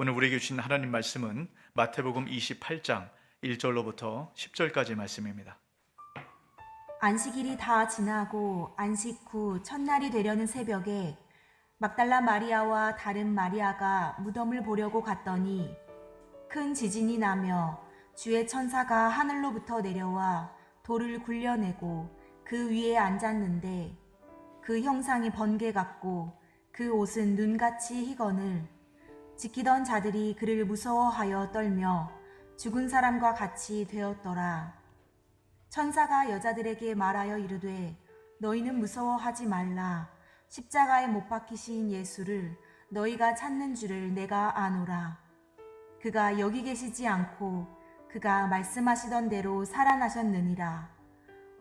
오늘 우리에게 주신 하나님 말씀은 마태복음 28장 1절로부터 10절까지 말씀입니다. 안식일이 다 지나고 안식 후 첫날이 되려는 새벽에 막달라 마리아와 다른 마리아가 무덤을 보려고 갔더니 큰 지진이 나며 주의 천사가 하늘로부터 내려와 돌을 굴려내고 그 위에 앉았는데 그 형상이 번개 같고 그 옷은 눈같이 희거늘. 지키던 자들이 그를 무서워하여 떨며 죽은 사람과 같이 되었더라. 천사가 여자들에게 말하여 이르되 너희는 무서워하지 말라. 십자가에 못 박히신 예수를 너희가 찾는 줄을 내가 아노라. 그가 여기 계시지 않고 그가 말씀하시던 대로 살아나셨느니라.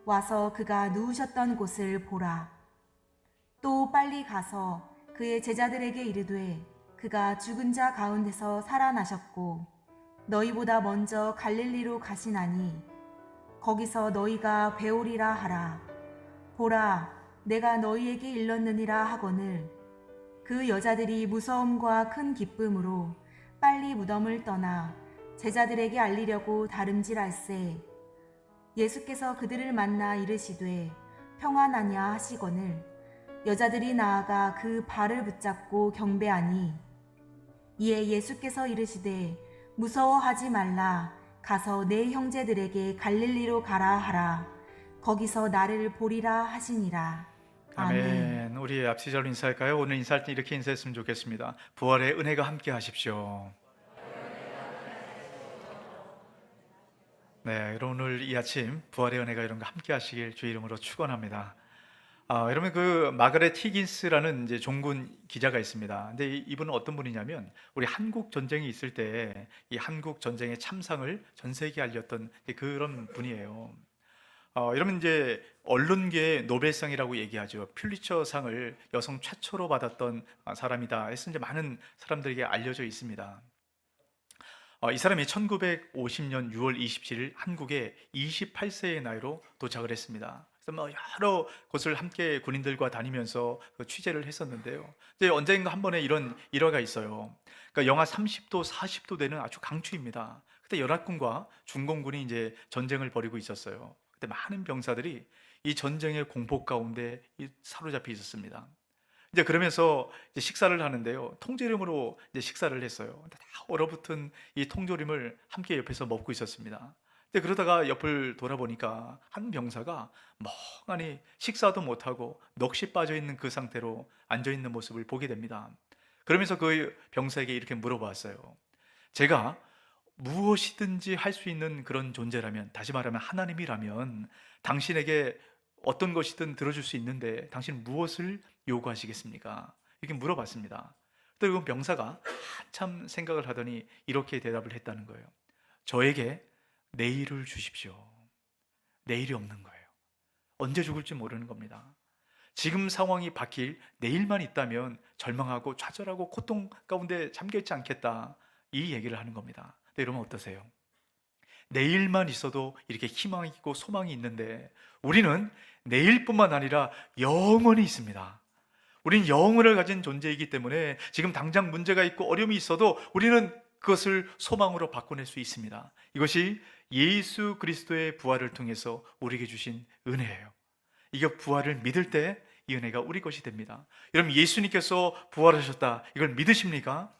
와서 그가 누우셨던 곳을 보라. 또 빨리 가서 그의 제자들에게 이르되 그가 죽은 자 가운데서 살아나셨고 너희보다 먼저 갈릴리로 가시나니 거기서 너희가 배우리라 하라. 보라, 내가 너희에게 일렀느니라 하거늘. 그 여자들이 무서움과 큰 기쁨으로 빨리 무덤을 떠나 제자들에게 알리려고 다름질할세. 예수께서 그들을 만나 이르시되 평안하냐 하시거늘. 여자들이 나아가 그 발을 붙잡고 경배하니 이에 예수께서 이르시되 무서워하지 말라. 가서 내 형제들에게 갈릴리로 가라 하라. 거기서 나를 보리라 하시니라. 아멘. 아멘. 우리 앞시절로 인사할까요? 오늘 인사할 때 이렇게 인사했으면 좋겠습니다. 부활의 은혜가 함께 하십시오. 네, 여러분 오늘 이 아침 부활의 은혜가 여러분과 함께 하시길 주의 이름으로 축원합니다. 여러분 그 마가렛 히긴스라는 이제 종군 기자가 있습니다. 근데 이분은 어떤 분이냐면 우리 한국 전쟁이 있을 때 이 한국 전쟁의 참상을 전 세계에 알렸던 그런 분이에요. 여러분 이제 언론계의 노벨상이라고 얘기하죠. 퓰리처상을 여성 최초로 받았던 사람이다 해서 이제 많은 사람들에게 알려져 있습니다. 이 사람이 1950년 6월 27일 한국에 28세의 나이로 도착을 했습니다. 그래서 뭐 여러 곳을 함께 군인들과 다니면서 그 취재를 했었는데요. 이제 언젠가 한 번에 이런 일화가 있어요. 그러니까 영하 30도, 40도 되는 아주 강추입니다. 그때 연합군과 중공군이 이제 전쟁을 벌이고 있었어요. 그때 많은 병사들이 이 전쟁의 공포 가운데 사로잡혀 있었습니다. 이제 그러면서 이제 식사를 하는데요. 통조림으로 이제 식사를 했어요. 근데 다 얼어붙은 이 통조림을 함께 옆에서 먹고 있었습니다. 근데 그러다가 옆을 돌아보니까 한 병사가 멍하니 식사도 못하고 넋이 빠져 있는 그 상태로 앉아 있는 모습을 보게 됩니다. 그러면서 그 병사에게 이렇게 물어봤어요. 제가 무엇이든지 할 수 있는 그런 존재라면, 다시 말하면 하나님이라면 당신에게 어떤 것이든 들어줄 수 있는데 당신 무엇을 요구하시겠습니까? 이렇게 물어봤습니다. 그리고 병사가 한참 생각을 하더니 이렇게 대답을 했다는 거예요. 저에게 내일을 주십시오. 내일이 없는 거예요. 언제 죽을지 모르는 겁니다. 지금 상황이 바뀔 내일만 있다면 절망하고 좌절하고 고통 가운데 잠겨있지 않겠다, 이 얘기를 하는 겁니다. 근데 여러분 어떠세요? 내일만 있어도 이렇게 희망이 있고 소망이 있는데 우리는 내일뿐만 아니라 영원히 있습니다. 우린 영혼을 가진 존재이기 때문에 지금 당장 문제가 있고 어려움이 있어도 우리는 그것을 소망으로 바꿔낼 수 있습니다. 이것이 예수 그리스도의 부활을 통해서 우리에게 주신 은혜예요. 이게 부활을 믿을 때 이 은혜가 우리 것이 됩니다. 여러분 예수님께서 부활하셨다, 이걸 믿으십니까?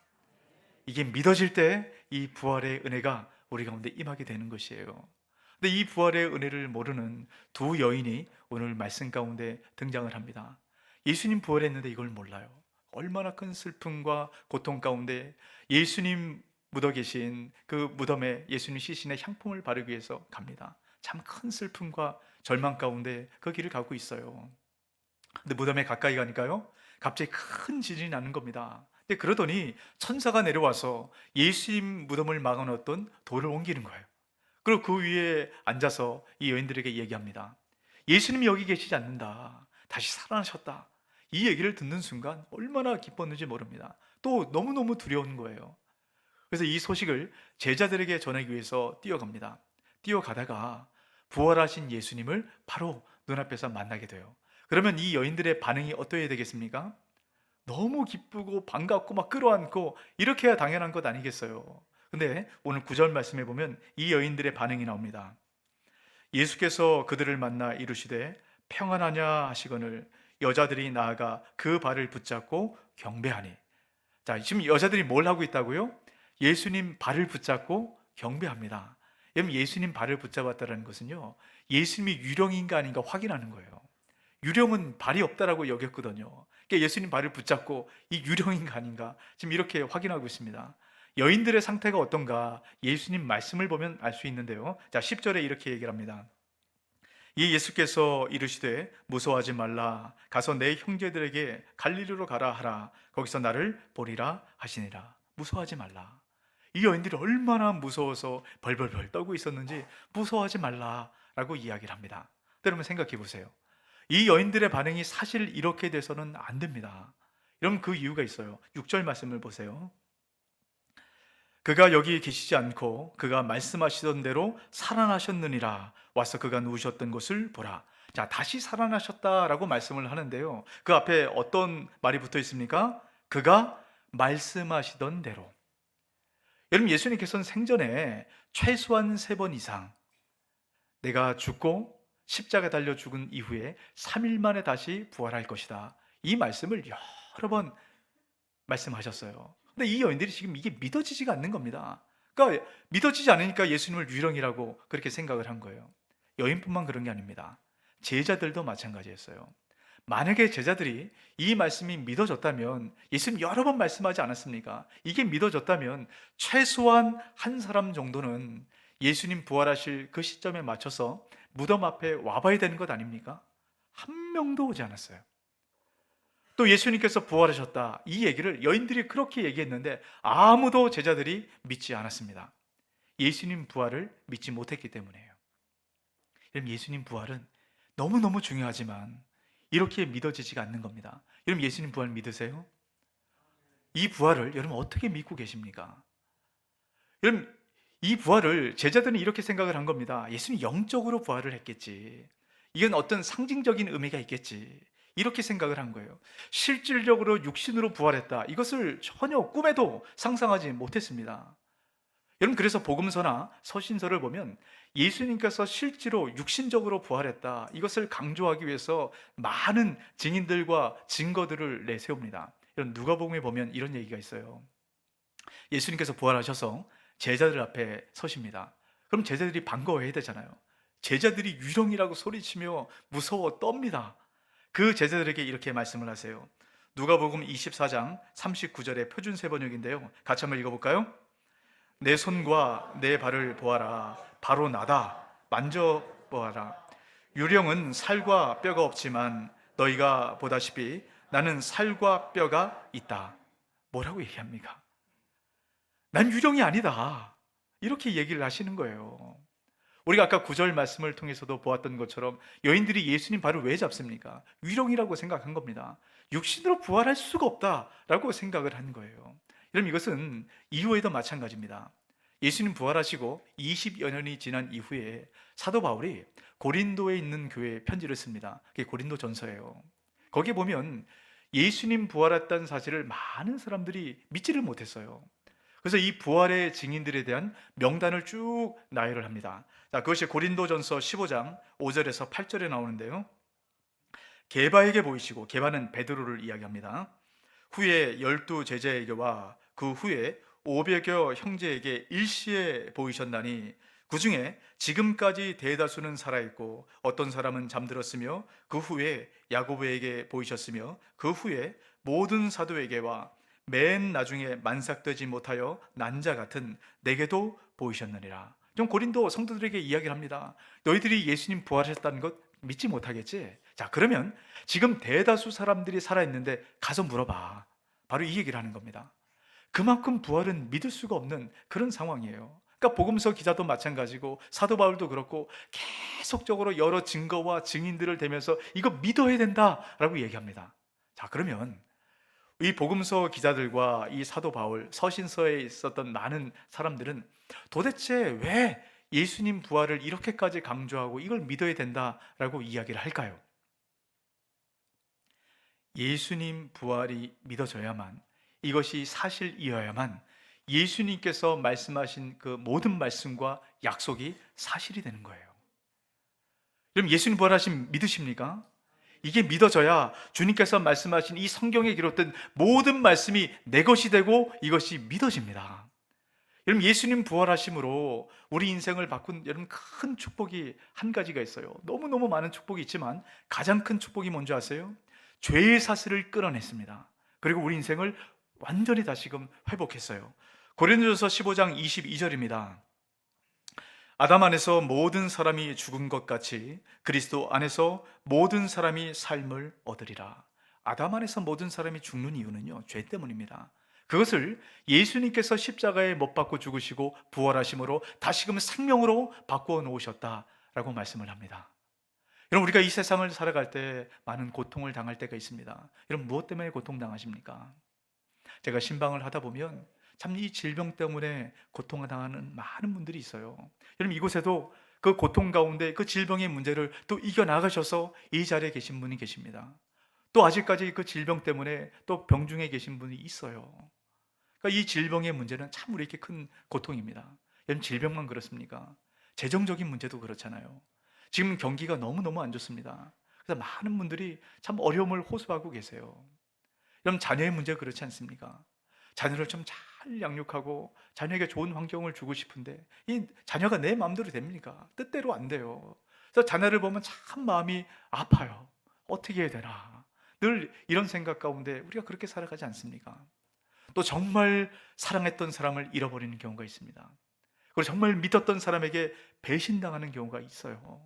이게 믿어질 때 이 부활의 은혜가 우리 가운데 임하게 되는 것이에요. 근데 이 부활의 은혜를 모르는 두 여인이 오늘 말씀 가운데 등장을 합니다. 예수님 부활했는데 이걸 몰라요. 얼마나 큰 슬픔과 고통 가운데 예수님 묻어 계신 그 무덤에 예수님 시신의 향품을 바르기 위해서 갑니다. 참 큰 슬픔과 절망 가운데 그 길을 가고 있어요. 근데 무덤에 가까이 가니까요, 갑자기 큰 지진이 나는 겁니다. 근데 그러더니 천사가 내려와서 예수님 무덤을 막아놓았던 돌을 옮기는 거예요. 그리고 그 위에 앉아서 이 여인들에게 얘기합니다. 예수님이 여기 계시지 않는다, 다시 살아나셨다. 이 얘기를 듣는 순간 얼마나 기뻤는지 모릅니다. 또 너무너무 두려운 거예요. 그래서 이 소식을 제자들에게 전하기 위해서 뛰어갑니다. 뛰어가다가 부활하신 예수님을 바로 눈앞에서 만나게 돼요. 그러면 이 여인들의 반응이 어떠해야 되겠습니까? 너무 기쁘고 반갑고 막 끌어안고 이렇게 해야 당연한 것 아니겠어요? 근데 오늘 9절 말씀에 보면 이 여인들의 반응이 나옵니다. 예수께서 그들을 만나 이르시되 평안하냐 하시거늘 여자들이 나아가 그 발을 붙잡고 경배하니. 자, 지금 여자들이 뭘 하고 있다고요? 예수님 발을 붙잡고 경배합니다. 여러분, 예수님 발을 붙잡았다는 것은요, 예수님이 유령인가 아닌가 확인하는 거예요. 유령은 발이 없다라고 여겼거든요. 그러니까 예수님 발을 붙잡고 이 유령인가 아닌가 지금 이렇게 확인하고 있습니다. 여인들의 상태가 어떤가 예수님 말씀을 보면 알 수 있는데요. 자, 10절에 이렇게 얘기를 합니다. 이 예수께서 이르시되 무서워하지 말라. 가서 내 형제들에게 갈릴리로 가라 하라. 거기서 나를 보리라 하시니라. 무서워하지 말라. 이 여인들이 얼마나 무서워서 벌벌벌 떨고 있었는지 무서워하지 말라라고 이야기를 합니다. 여러분 생각해 보세요. 이 여인들의 반응이 사실 이렇게 돼서는 안 됩니다. 여러분 그 이유가 있어요. 6절 말씀을 보세요. 그가 여기 계시지 않고 그가 말씀하시던 대로 살아나셨느니라. 와서 그가 누우셨던 곳을 보라. 자, 다시 살아나셨다라고 말씀을 하는데요. 그 앞에 어떤 말이 붙어 있습니까? 그가 말씀하시던 대로. 여러분 예수님께서는 생전에 최소한 3번 이상 내가 죽고 십자가 달려 죽은 이후에 3일 만에 다시 부활할 것이다. 이 말씀을 여러 번 말씀하셨어요. 근데 이 여인들이 지금 이게 믿어지지가 않는 겁니다. 그러니까 믿어지지 않으니까 예수님을 유령이라고 그렇게 생각을 한 거예요. 여인뿐만 그런 게 아닙니다. 제자들도 마찬가지였어요. 만약에 제자들이 이 말씀이 믿어졌다면, 예수님 여러 번 말씀하지 않았습니까? 이게 믿어졌다면 최소한 한 사람 정도는 예수님 부활하실 그 시점에 맞춰서 무덤 앞에 와봐야 되는 것 아닙니까? 한 명도 오지 않았어요. 또 예수님께서 부활하셨다, 이 얘기를 여인들이 그렇게 얘기했는데 아무도 제자들이 믿지 않았습니다. 예수님 부활을 믿지 못했기 때문이에요. 여러분 예수님 부활은 너무너무 중요하지만 이렇게 믿어지지가 않는 겁니다. 여러분 예수님 부활 믿으세요? 이 부활을 여러분 어떻게 믿고 계십니까? 여러분 이 부활을 제자들은 이렇게 생각을 한 겁니다. 예수님 영적으로 부활을 했겠지, 이건 어떤 상징적인 의미가 있겠지, 이렇게 생각을 한 거예요. 실질적으로 육신으로 부활했다, 이것을 전혀 꿈에도 상상하지 못했습니다. 여러분 그래서 복음서나 서신서를 보면 예수님께서 실제로 육신적으로 부활했다, 이것을 강조하기 위해서 많은 증인들과 증거들을 내세웁니다. 여러분 누가복음에 보면 이런 얘기가 있어요. 예수님께서 부활하셔서 제자들 앞에 서십니다. 그럼 제자들이 반가워해야 되잖아요. 제자들이 유령이라고 소리치며 무서워 떱니다. 그 제자들에게 이렇게 말씀을 하세요. 누가복음 24장 39절의 표준 세번역인데요, 같이 한번 읽어볼까요? 내 손과 내 발을 보아라. 바로 나다. 만져보아라. 유령은 살과 뼈가 없지만 너희가 보다시피 나는 살과 뼈가 있다. 뭐라고 얘기합니까? 난 유령이 아니다, 이렇게 얘기를 하시는 거예요. 우리가 아까 9절 말씀을 통해서도 보았던 것처럼 여인들이 예수님 발을 왜 잡습니까? 유령이라고 생각한 겁니다. 육신으로 부활할 수가 없다라고 생각을 한 거예요. 여러분 이것은 이후에도 마찬가지입니다. 예수님 부활하시고 20여 년이 지난 이후에 사도 바울이 고린도에 있는 교회에 편지를 씁니다. 그게 고린도 전서예요. 거기에 보면 예수님 부활했다는 사실을 많은 사람들이 믿지를 못했어요. 그래서 이 부활의 증인들에 대한 명단을 쭉 나열을 합니다. 자, 그것이 고린도전서 15장 5절에서 8절에 나오는데요. 게바에게 보이시고, 게바는 베드로를 이야기합니다. 후에 12 제자에게와 그 후에 500여 형제에게 일시에 보이셨나니 그 중에 지금까지 대다수는 살아있고 어떤 사람은 잠들었으며 그 후에 야고보에게 보이셨으며 그 후에 모든 사도에게와 맨 나중에 만삭되지 못하여 난 자 같은 내게도 보이셨느니라. 좀 고린도 성도들에게 이야기를 합니다. 너희들이 예수님 부활하셨다는 것 믿지 못하겠지? 자, 그러면 지금 대다수 사람들이 살아있는데 가서 물어봐. 바로 이 얘기를 하는 겁니다. 그만큼 부활은 믿을 수가 없는 그런 상황이에요. 그러니까 복음서 기자도 마찬가지고 사도 바울도 그렇고 계속적으로 여러 증거와 증인들을 대면서 이거 믿어야 된다라고 얘기합니다. 자, 그러면 이 복음서 기자들과 이 사도 바울, 서신서에 있었던 많은 사람들은 도대체 왜 예수님 부활을 이렇게까지 강조하고 이걸 믿어야 된다라고 이야기를 할까요? 예수님 부활이 믿어져야만, 이것이 사실이어야만 예수님께서 말씀하신 그 모든 말씀과 약속이 사실이 되는 거예요. 그럼 예수님 부활하심 믿으십니까? 이게 믿어져야 주님께서 말씀하신 이 성경에 기록된 모든 말씀이 내 것이 되고 이것이 믿어집니다. 여러분, 예수님 부활하심으로 우리 인생을 바꾼 여러분 큰 축복이 한 가지가 있어요. 너무너무 많은 축복이 있지만 가장 큰 축복이 뭔지 아세요? 죄의 사슬을 끌어냈습니다. 그리고 우리 인생을 완전히 다시금 회복했어요. 고린도전서 15장 22절입니다. 아담 안에서 모든 사람이 죽은 것 같이 그리스도 안에서 모든 사람이 삶을 얻으리라. 아담 안에서 모든 사람이 죽는 이유는요, 죄 때문입니다. 그것을 예수님께서 십자가에 못 박고 죽으시고 부활하심으로 다시금 생명으로 바꾸어 놓으셨다라고 말씀을 합니다. 여러분, 우리가 이 세상을 살아갈 때 많은 고통을 당할 때가 있습니다. 여러분, 무엇 때문에 고통당하십니까? 제가 신방을 하다 보면 참 이 질병 때문에 고통을 당하는 많은 분들이 있어요. 여러분, 이곳에도 그 고통 가운데 그 질병의 문제를 또 이겨나가셔서 이 자리에 계신 분이 계십니다. 또 아직까지 그 질병 때문에 또 병중에 계신 분이 있어요. 그러니까 이 질병의 문제는 참 우리에게 큰 고통입니다. 여러분, 질병만 그렇습니까? 재정적인 문제도 그렇잖아요. 지금 경기가 너무너무 안 좋습니다. 그래서 많은 분들이 참 어려움을 호소하고 계세요. 여러분, 자녀의 문제 그렇지 않습니까? 자녀를 좀 잘 양육하고 자녀에게 좋은 환경을 주고 싶은데 이 자녀가 내 마음대로 됩니까? 뜻대로 안 돼요. 그래서 자녀를 보면 참 마음이 아파요. 어떻게 해야 되나? 늘 이런 생각 가운데 우리가 그렇게 살아가지 않습니까? 또 정말 사랑했던 사람을 잃어버리는 경우가 있습니다. 그리고 정말 믿었던 사람에게 배신당하는 경우가 있어요.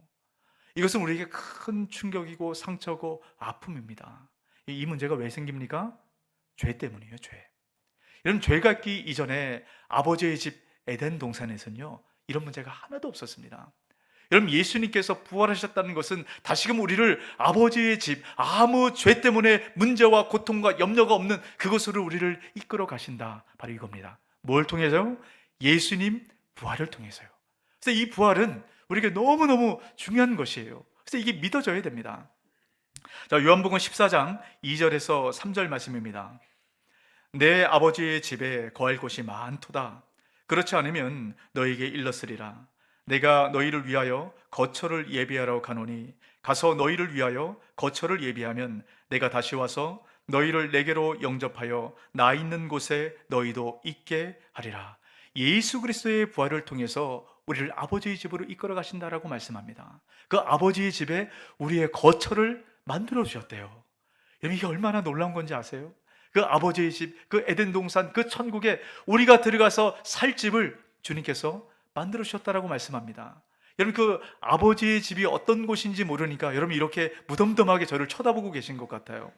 이것은 우리에게 큰 충격이고 상처고 아픔입니다. 이 문제가 왜 생깁니까? 죄 때문이에요, 죄. 여러분, 죄가 있기 이전에 아버지의 집 에덴 동산에서는요, 이런 문제가 하나도 없었습니다. 여러분, 예수님께서 부활하셨다는 것은 다시금 우리를 아버지의 집, 아무 죄 때문에 문제와 고통과 염려가 없는 그곳으로 우리를 이끌어 가신다. 바로 이겁니다. 뭘 통해서요? 예수님 부활을 통해서요. 그래서 이 부활은 우리에게 너무너무 중요한 것이에요. 그래서 이게 믿어져야 됩니다. 자, 요한복음 14장 2절에서 3절 말씀입니다. 내 아버지의 집에 거할 곳이 많도다. 그렇지 않으면 너에게 일렀으리라. 내가 너희를 위하여 거처를 예비하러 가노니 가서 너희를 위하여 거처를 예비하면 내가 다시 와서 너희를 내게로 영접하여 나 있는 곳에 너희도 있게 하리라. 예수 그리스도의 부활을 통해서 우리를 아버지의 집으로 이끌어 가신다라고 말씀합니다. 그 아버지의 집에 우리의 거처를 만들어 주셨대요. 여러분, 이게 얼마나 놀라운 건지 아세요? 그 아버지의 집, 그 에덴 동산, 그 천국에 우리가 들어가서 살 집을 주님께서 만들어 주셨다라고 말씀합니다. 여러분, 그 아버지의 집이 어떤 곳인지 모르니까 여러분 이렇게 무덤덤하게 저를 쳐다보고 계신 것 같아요.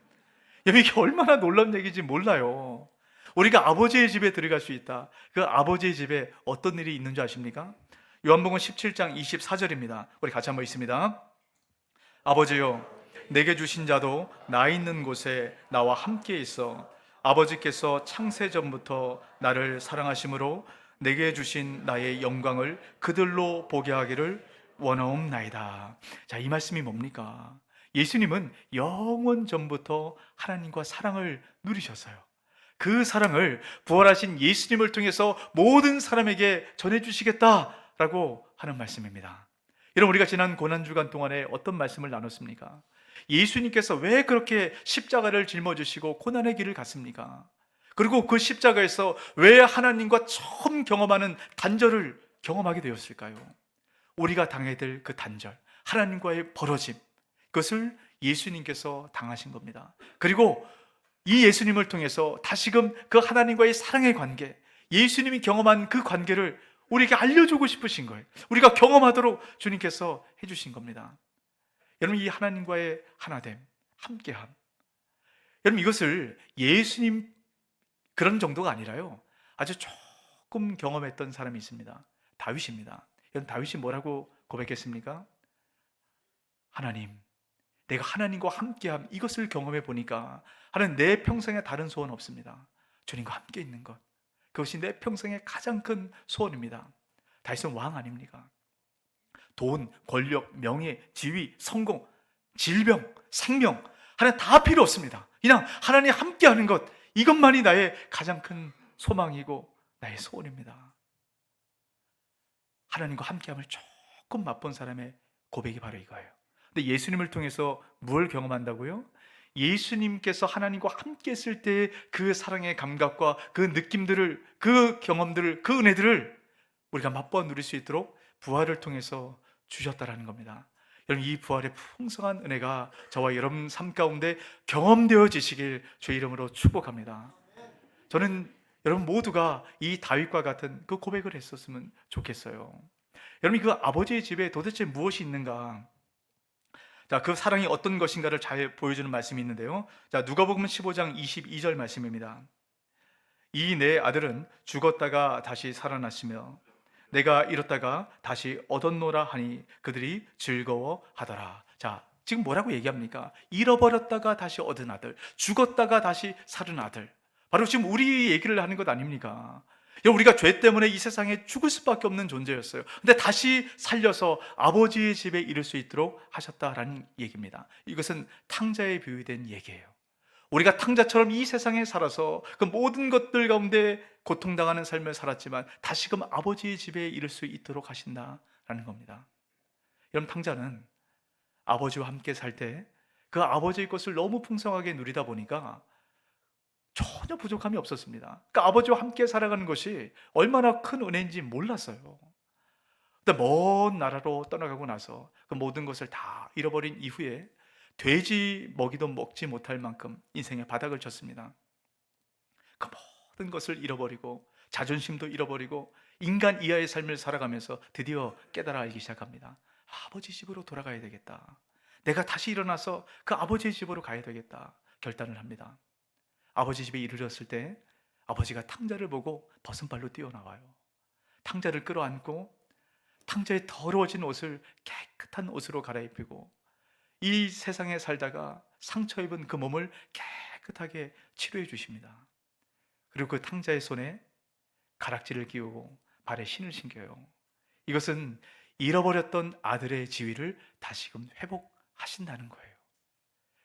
여러분, 이게 얼마나 놀라운 얘기인지 몰라요. 우리가 아버지의 집에 들어갈 수 있다. 그 아버지의 집에 어떤 일이 있는 줄 아십니까? 요한복음 17장 24절입니다. 우리 같이 한번 읽습니다. 아버지여, 내게 주신 자도 나 있는 곳에 나와 함께 있어 아버지께서 창세 전부터 나를 사랑하심으로 내게 주신 나의 영광을 그들로 보게 하기를 원하옵나이다. 자, 이 말씀이 뭡니까? 예수님은 영원 전부터 하나님과 사랑을 누리셨어요. 그 사랑을 부활하신 예수님을 통해서 모든 사람에게 전해주시겠다라고 하는 말씀입니다. 여러분, 우리가 지난 고난주간 동안에 어떤 말씀을 나눴습니까? 예수님께서 왜 그렇게 십자가를 짊어지시고 고난의 길을 갔습니까? 그리고 그 십자가에서 왜 하나님과 처음 경험하는 단절을 경험하게 되었을까요? 우리가 당해야 될 그 단절, 하나님과의 벌어짐, 그것을 예수님께서 당하신 겁니다. 그리고 이 예수님을 통해서 다시금 그 하나님과의 사랑의 관계, 예수님이 경험한 그 관계를 우리에게 알려주고 싶으신 거예요. 우리가 경험하도록 주님께서 해주신 겁니다. 여러분, 이 하나님과의 하나됨, 함께함, 여러분 이것을 예수님 그런 정도가 아니라요, 아주 조금 경험했던 사람이 있습니다. 다윗입니다. 여러분, 다윗이 뭐라고 고백했습니까? 하나님, 내가 하나님과 함께함, 이것을 경험해 보니까 하나님, 내 평생에 다른 소원 없습니다. 주님과 함께 있는 것, 그것이 내 평생의 가장 큰 소원입니다. 다윗은 왕 아닙니까? 돈, 권력, 명예, 지위, 성공, 질병, 생명, 하나님 다 필요 없습니다. 그냥 하나님 함께하는 것, 이것만이 나의 가장 큰 소망이고 나의 소원입니다. 하나님과 함께함을 조금 맛본 사람의 고백이 바로 이거예요. 근데 예수님을 통해서 뭘 경험한다고요? 예수님께서 하나님과 함께 했을 때 그 사랑의 감각과 그 느낌들을, 그 경험들을, 그 은혜들을 우리가 맛보아 누릴 수 있도록 부활을 통해서 주셨다라는 겁니다. 여러분, 이 부활의 풍성한 은혜가 저와 여러분 삶 가운데 경험되어지시길 주의 이름으로 축복합니다. 저는 여러분 모두가 이 다윗과 같은 그 고백을 했었으면 좋겠어요. 여러분, 그 아버지의 집에 도대체 무엇이 있는가? 자, 그 사랑이 어떤 것인가를 잘 보여주는 말씀이 있는데요. 자, 누가복음 15장 22절 말씀입니다. 이 내 아들은 죽었다가 다시 살아났으며 내가 잃었다가 다시 얻었노라 하니 그들이 즐거워하더라. 자, 지금 뭐라고 얘기합니까? 잃어버렸다가 다시 얻은 아들, 죽었다가 다시 살은 아들. 바로 지금 우리 얘기를 하는 것 아닙니까? 우리가 죄 때문에 이 세상에 죽을 수밖에 없는 존재였어요. 근데 다시 살려서 아버지의 집에 이를 수 있도록 하셨다라는 얘기입니다. 이것은 탕자에 비유된 얘기예요. 우리가 탕자처럼 이 세상에 살아서 그 모든 것들 가운데 고통당하는 삶을 살았지만 다시금 아버지의 집에 이를 수 있도록 하신다라는 겁니다. 여러분, 탕자는 아버지와 함께 살 때 그 아버지의 것을 너무 풍성하게 누리다 보니까 전혀 부족함이 없었습니다. 그러니까 아버지와 함께 살아가는 것이 얼마나 큰 은혜인지 몰랐어요. 근데 먼 나라로 떠나가고 나서 그 모든 것을 다 잃어버린 이후에 돼지 먹이도 먹지 못할 만큼 인생의 바닥을 쳤습니다. 그 모든 것을 잃어버리고 자존심도 잃어버리고 인간 이하의 삶을 살아가면서 드디어 깨달아 알기 시작합니다. 아버지 집으로 돌아가야 되겠다. 내가 다시 일어나서 그 아버지의 집으로 가야 되겠다 결단을 합니다. 아버지 집에 이르렀을 때 아버지가 탕자를 보고 벗은발로 뛰어나와요. 탕자를 끌어안고 탕자의 더러워진 옷을 깨끗한 옷으로 갈아입히고 이 세상에 살다가 상처 입은 그 몸을 깨끗하게 치료해 주십니다. 그리고 그 탕자의 손에 가락지를 끼우고 발에 신을 신겨요. 이것은 잃어버렸던 아들의 지위를 다시금 회복하신다는 거예요.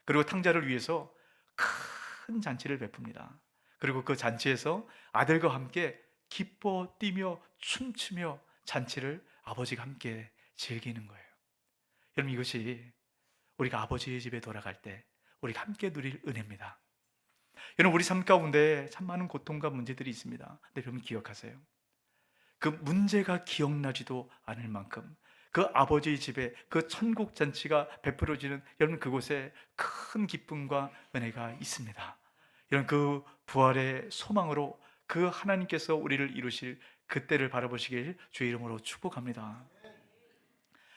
그리고 탕자를 위해서 큰 잔치를 베풉니다. 그리고 그 잔치에서 아들과 함께 기뻐 뛰며 춤추며 잔치를 아버지가 함께 즐기는 거예요. 여러분, 이것이 우리가 아버지의 집에 돌아갈 때 우리가 함께 누릴 은혜입니다. 여러분, 우리 삶 가운데 참 많은 고통과 문제들이 있습니다. 근데 여러분 기억하세요. 그 문제가 기억나지도 않을 만큼 그 아버지의 집에 그 천국 잔치가 베풀어지는 여러분 그곳에 큰 기쁨과 은혜가 있습니다. 여러분, 그 부활의 소망으로 그 하나님께서 우리를 이루실 그때를 바라보시길 주의 이름으로 축복합니다.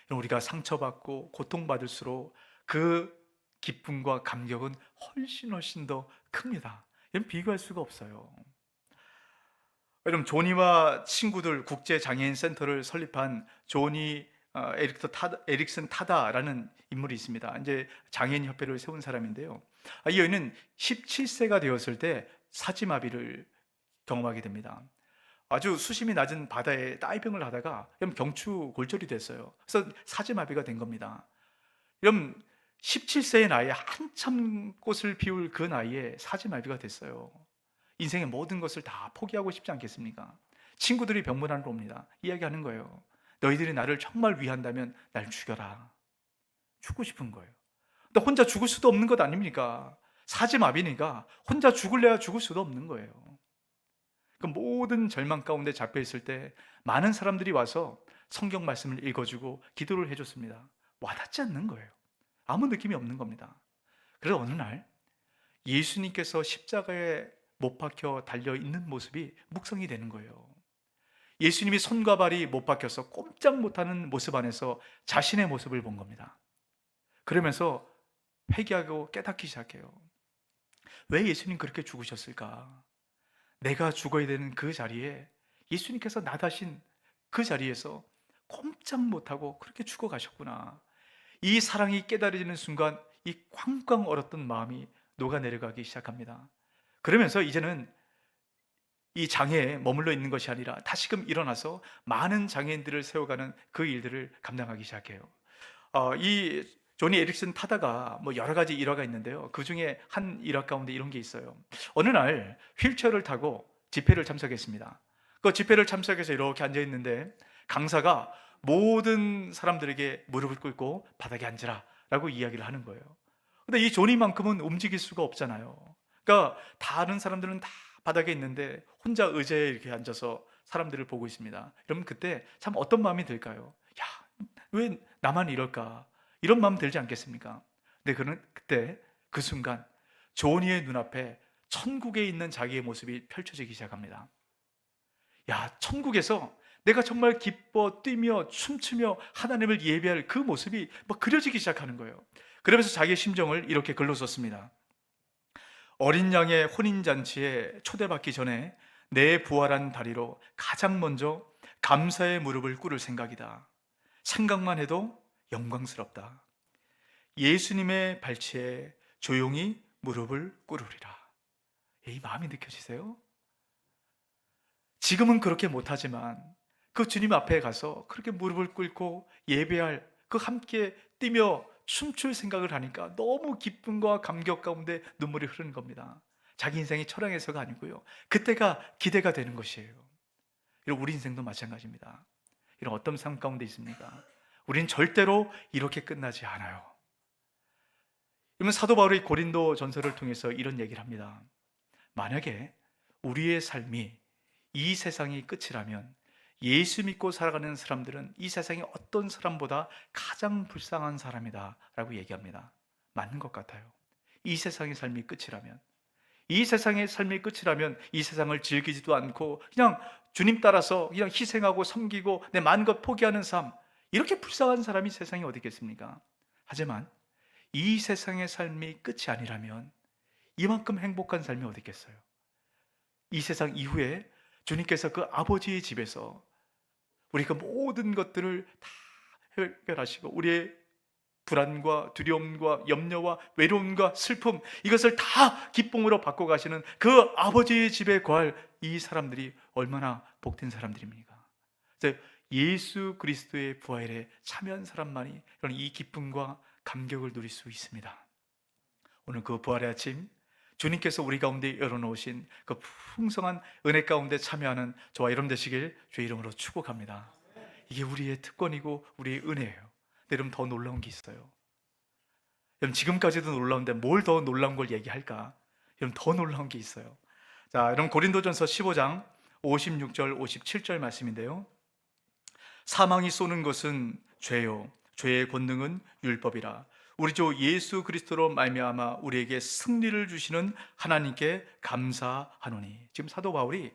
여러분, 우리가 상처받고 고통받을수록 그 기쁨과 감격은 훨씬 더 큽니다. 여러분, 비교할 수가 없어요. 여러분, 조니와 친구들 국제장애인 센터를 설립한 조니 에릭슨 타다라는 인물이 있습니다. 이제 장애인 협회를 세운 사람인데요. 이 여인은 17세가 되었을 때 사지마비를 경험하게 됩니다. 아주 수심이 낮은 바다에 다이빙을 하다가 경추 골절이 됐어요. 그래서 사지마비가 된 겁니다. 여러분, 17세의 나이에 한참 꽃을 피울 그 나이에 사지마비가 됐어요. 인생의 모든 것을 다 포기하고 싶지 않겠습니까? 친구들이 병문안으로 옵니다. 이야기하는 거예요. 너희들이 나를 정말 위한다면 날 죽여라. 죽고 싶은 거예요. 근데 혼자 죽을 수도 없는 것 아닙니까? 사지마비니까 혼자 죽을래야 죽을 수도 없는 거예요. 그 모든 절망 가운데 잡혀 있을 때 많은 사람들이 와서 성경 말씀을 읽어주고 기도를 해줬습니다. 와닿지 않는 거예요. 아무 느낌이 없는 겁니다. 그래서 어느 날 예수님께서 십자가에 못 박혀 달려있는 모습이 묵성이 되는 거예요. 예수님이 손과 발이 못 박혀서 꼼짝 못하는 모습 안에서 자신의 모습을 본 겁니다. 그러면서 회개하고 깨닫기 시작해요. 왜 예수님 그렇게 죽으셨을까? 내가 죽어야 되는 그 자리에 예수님께서 나다신 그 자리에서 꼼짝 못하고 그렇게 죽어가셨구나. 이 사랑이 깨달아지는 순간 이 꽝꽝 얼었던 마음이 녹아내려가기 시작합니다. 그러면서 이제는 이 장애에 머물러 있는 것이 아니라 다시금 일어나서 많은 장애인들을 세워가는 그 일들을 감당하기 시작해요. 이 조니 에릭슨 타다가 뭐 여러 가지 일화가 있는데요. 그 중에 한 일화 가운데 이런 게 있어요. 어느 날 휠체어를 타고 집회를 참석했습니다. 그 집회를 참석해서 이렇게 앉아 있는데 강사가 모든 사람들에게 무릎을 꿇고 바닥에 앉으라라고 이야기를 하는 거예요. 근데 이 조니만큼은 움직일 수가 없잖아요. 그러니까 다른 사람들은 다 바닥에 있는데 혼자 의자에 이렇게 앉아서 사람들을 보고 있습니다. 여러분 그때 참 어떤 마음이 들까요? 야, 왜 나만 이럴까? 이런 마음 들지 않겠습니까? 근데 그때 그 순간 조니의 눈앞에 천국에 있는 자기의 모습이 펼쳐지기 시작합니다. 야, 천국에서 내가 정말 기뻐 뛰며 춤추며 하나님을 예배할 그 모습이 막 그려지기 시작하는 거예요. 그러면서 자기의 심정을 이렇게 글로 썼습니다. 어린 양의 혼인잔치에 초대받기 전에 내 부활한 다리로 가장 먼저 감사의 무릎을 꿇을 생각이다. 생각만 해도 영광스럽다. 예수님의 발치에 조용히 무릎을 꿇으리라. 이 마음이 느껴지세요? 지금은 그렇게 못하지만 그 주님 앞에 가서 그렇게 무릎을 꿇고 예배할, 그 함께 뛰며 춤출 생각을 하니까 너무 기쁨과 감격 가운데 눈물이 흐르는 겁니다. 자기 인생이 철학에서가 아니고요, 그때가 기대가 되는 것이에요. 이런 우리 인생도 마찬가지입니다. 이런 어떤 삶 가운데 있습니까? 우린 절대로 이렇게 끝나지 않아요. 그러면 사도 바울이 고린도 전서를 통해서 이런 얘기를 합니다. 만약에 우리의 삶이 이 세상이 끝이라면 예수 믿고 살아가는 사람들은 이 세상의 어떤 사람보다 가장 불쌍한 사람이다 라고 얘기합니다. 맞는 것 같아요. 이 세상의 삶이 끝이라면, 이 세상의 삶이 끝이라면 이 세상을 즐기지도 않고 그냥 주님 따라서 그냥 희생하고 섬기고 내 많은 것 포기하는 삶, 이렇게 불쌍한 사람이 세상에 어디 있겠습니까? 하지만 이 세상의 삶이 끝이 아니라면 이만큼 행복한 삶이 어디 있겠어요? 이 세상 이후에 주님께서 그 아버지의 집에서 우리 그 모든 것들을 다 해결하시고 우리의 불안과 두려움과 염려와 외로움과 슬픔, 이것을 다 기쁨으로 바꿔가시는 그 아버지의 집에 거할 이 사람들이 얼마나 복된 사람들입니까? 그래서 예수 그리스도의 부활에 참여한 사람만이 그런 이 기쁨과 감격을 누릴 수 있습니다. 오늘 그 부활의 아침, 주님께서 우리 가운데 열어놓으신 그 풍성한 은혜 가운데 참여하는 저와 여러분 되시길 주의 이름으로 축복합니다. 이게 우리의 특권이고 우리의 은혜예요. 근데 여러분 더 놀라운 게 있어요. 여러분 지금까지도 놀라운데 뭘 더 놀라운 걸 얘기할까? 여러분 더 놀라운 게 있어요. 자, 여러분 고린도전서 15장 56절 57절 말씀인데요. 사망이 쏘는 것은 죄요, 죄의 권능은 율법이라. 우리 주 예수 그리스도로 말미암아 우리에게 승리를 주시는 하나님께 감사하노니. 지금 사도 바울이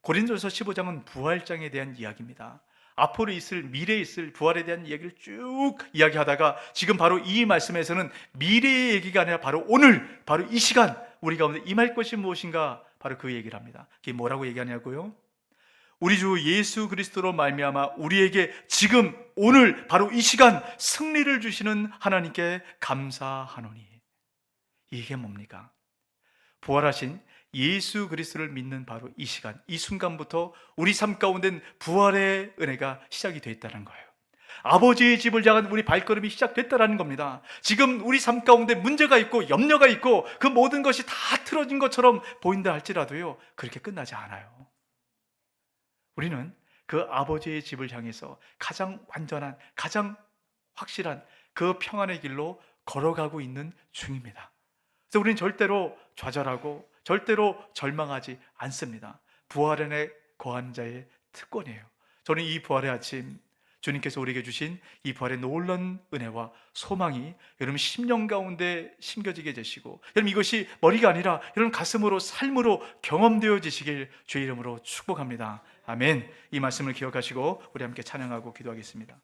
고린도전서 15장은 부활장에 대한 이야기입니다. 앞으로 있을, 미래에 있을 부활에 대한 이야기를 쭉 이야기하다가 지금 바로 이 말씀에서는 미래의 얘기가 아니라 바로 오늘, 바로 이 시간 우리 가운데 임할 것이 무엇인가, 바로 그 얘기를 합니다. 그게 뭐라고 얘기하냐고요? 우리 주 예수 그리스도로 말미암아 우리에게 지금 오늘 바로 이 시간 승리를 주시는 하나님께 감사하노니. 이게 뭡니까? 부활하신 예수 그리스도를 믿는 바로 이 시간, 이 순간부터 우리 삶 가운데는 부활의 은혜가 시작이 됐다는 거예요. 아버지의 집을 향한 우리 발걸음이 시작됐다는 겁니다. 지금 우리 삶 가운데 문제가 있고 염려가 있고 그 모든 것이 다 틀어진 것처럼 보인다 할지라도요, 그렇게 끝나지 않아요. 우리는 그 아버지의 집을 향해서 가장 완전한, 가장 확실한 그 평안의 길로 걸어가고 있는 중입니다. 그래서 우리는 절대로 좌절하고 절대로 절망하지 않습니다. 부활 안에 거한 자의 특권이에요. 저는 이 부활의 아침, 주님께서 우리에게 주신 이 부활의 놀라운 은혜와 소망이 여러분 심령 가운데 심겨지게 되시고, 여러분 이것이 머리가 아니라 여러분 가슴으로, 삶으로 경험되어지시길 주의 이름으로 축복합니다. 아멘. 이 말씀을 기억하시고 우리 함께 찬양하고 기도하겠습니다.